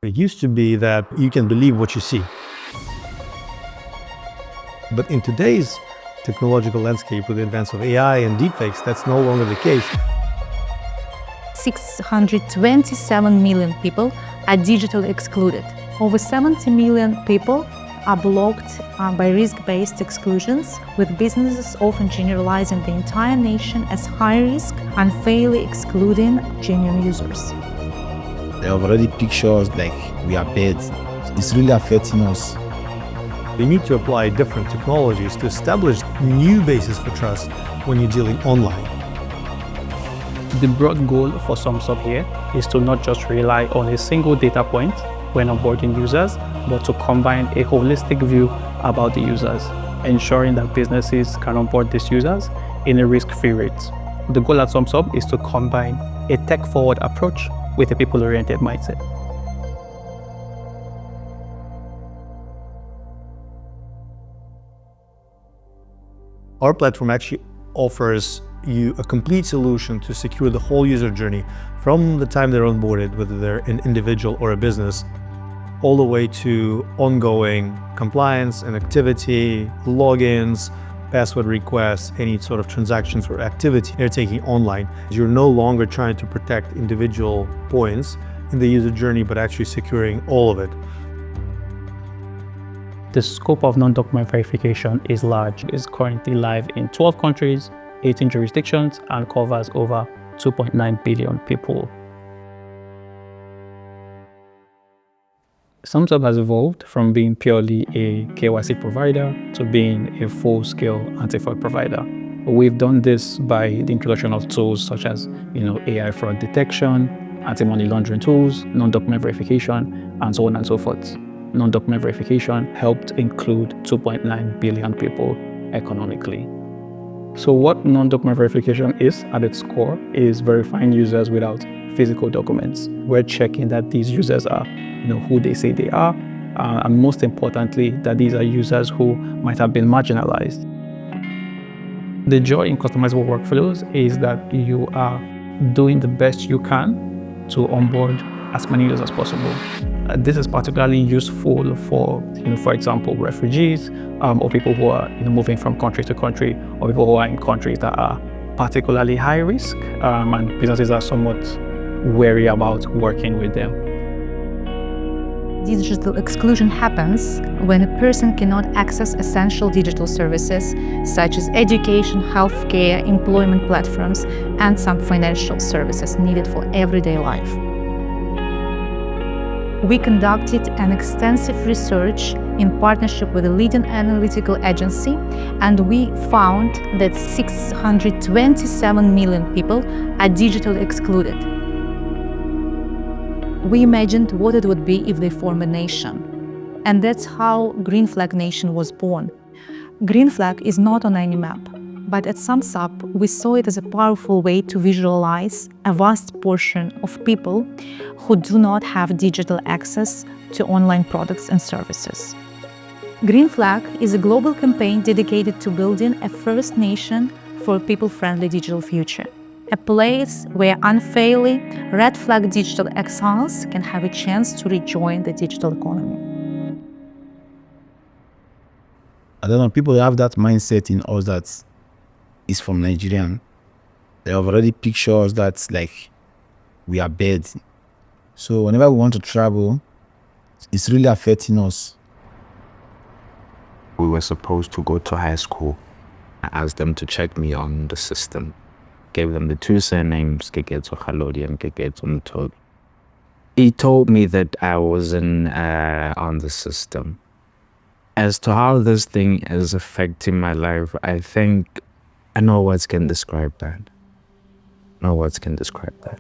It used to be that you can believe what you see. But in today's technological landscape, with the advance of AI and deepfakes, that's no longer the case. 627 million people are digitally excluded. Over 70 million people are blocked by risk-based exclusions, with businesses often generalizing the entire nation as high risk, unfairly excluding genuine users. They have already pictures like we are bad. It's really affecting us. We need to apply different technologies to establish new bases for trust when you're dealing online. The broad goal for Sumsub here is to not just rely on a single data point when onboarding users, but to combine a holistic view about the users, ensuring that businesses can onboard these users in a risk-free rate. The goal at Sumsub is to combine a tech-forward approach with a people-oriented mindset. Our platform actually offers you a complete solution to secure the whole user journey from the time they're onboarded, whether they're an individual or a business, all the way to ongoing compliance and activity, logins, password requests, any sort of transactions or activity they're taking online. You're no longer trying to protect individual points in the user journey, but actually securing all of it. The scope of non-document verification is large. It's currently live in 12 countries, 18 jurisdictions, and covers over 2.9 billion people. Sumsub has evolved from being purely a KYC provider to being a full-scale anti-fraud provider. We've done this by the introduction of tools such as AI fraud detection, anti-money laundering tools, non-document verification, and so on and so forth. Non-document verification helped include 2.9 billion people economically. So what non-document verification is at its core is verifying users without physical documents. We're checking that these users are who they say they are, and most importantly, that these are users who might have been marginalized. The joy in customizable workflows is that you are doing the best you can to onboard as many users as possible. This is particularly useful for example, refugees or people who are moving from country to country, or people who are in countries that are particularly high risk, and businesses are somewhat wary about working with them. Digital exclusion happens when a person cannot access essential digital services such as education, healthcare, employment platforms, and some financial services needed for everyday life. We conducted an extensive research in partnership with a leading analytical agency, and we found that 627 million people are digitally excluded. We imagined what it would be if they form a nation. And that's how Greenflag Nation was born. Greenflag is not on any map, but at Sumsub, we saw it as a powerful way to visualize a vast portion of people who do not have digital access to online products and services. Greenflag is a global campaign dedicated to building a first nation for a people-friendly digital future. A place where unfairly red flag digital exiles can have a chance to rejoin the digital economy. I don't know, people have that mindset in us that is from Nigerian. They have already pictures that's like we are bad. So whenever we want to travel, it's really affecting us. We were supposed to go to high school. I asked them to check me on the system. Gave them the two surnames, Keketo Khalodi and Keketo Mtobi. He told me that I wasn't on the system. As to how this thing is affecting my life, I think no words can describe that. No words can describe that.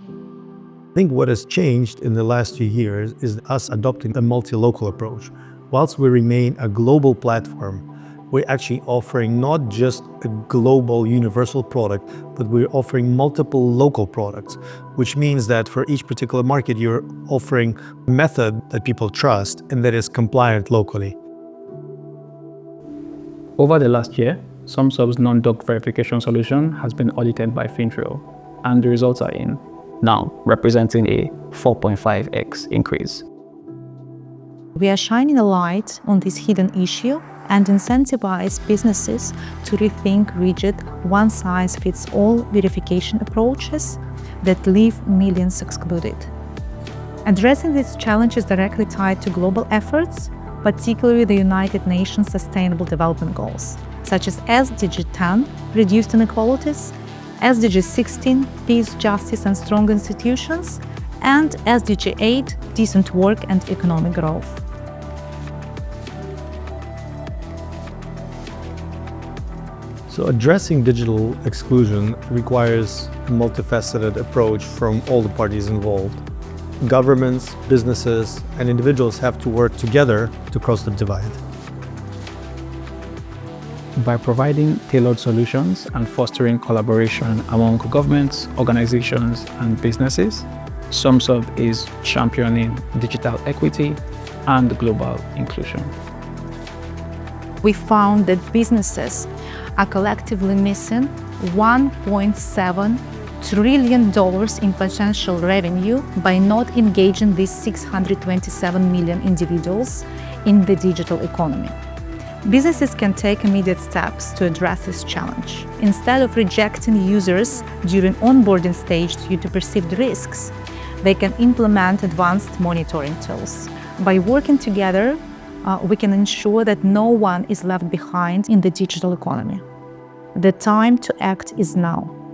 I think what has changed in the last few years is us adopting a multi-local approach. Whilst we remain a global platform, we're actually offering not just a global universal product, but we're offering multiple local products, which means that for each particular market, you're offering a method that people trust and that is compliant locally. Over the last year, Sumsub's non-doc verification solution has been audited by Fintrail, and the results are in. now representing a 4.5x increase. We are shining a light on this hidden issue and incentivize businesses to rethink rigid, one-size-fits-all verification approaches that leave millions excluded. Addressing these challenges directly tied to global efforts, particularly the United Nations Sustainable Development Goals, such as SDG 10, Reduced Inequalities, SDG 16, Peace, Justice and Strong Institutions, and SDG 8, Decent Work and Economic Growth. So addressing digital exclusion requires a multifaceted approach from all the parties involved. Governments, businesses, and individuals have to work together to cross the divide. By providing tailored solutions and fostering collaboration among governments, organizations, and businesses, Sumsub is championing digital equity and global inclusion. We found that businesses are collectively missing $1.7 trillion in potential revenue by not engaging these 627 million individuals in the digital economy. Businesses can take immediate steps to address this challenge. Instead of rejecting users during onboarding stage due to perceived risks, they can implement advanced monitoring tools. By working together, we can ensure that no one is left behind in the digital economy. The time to act is now.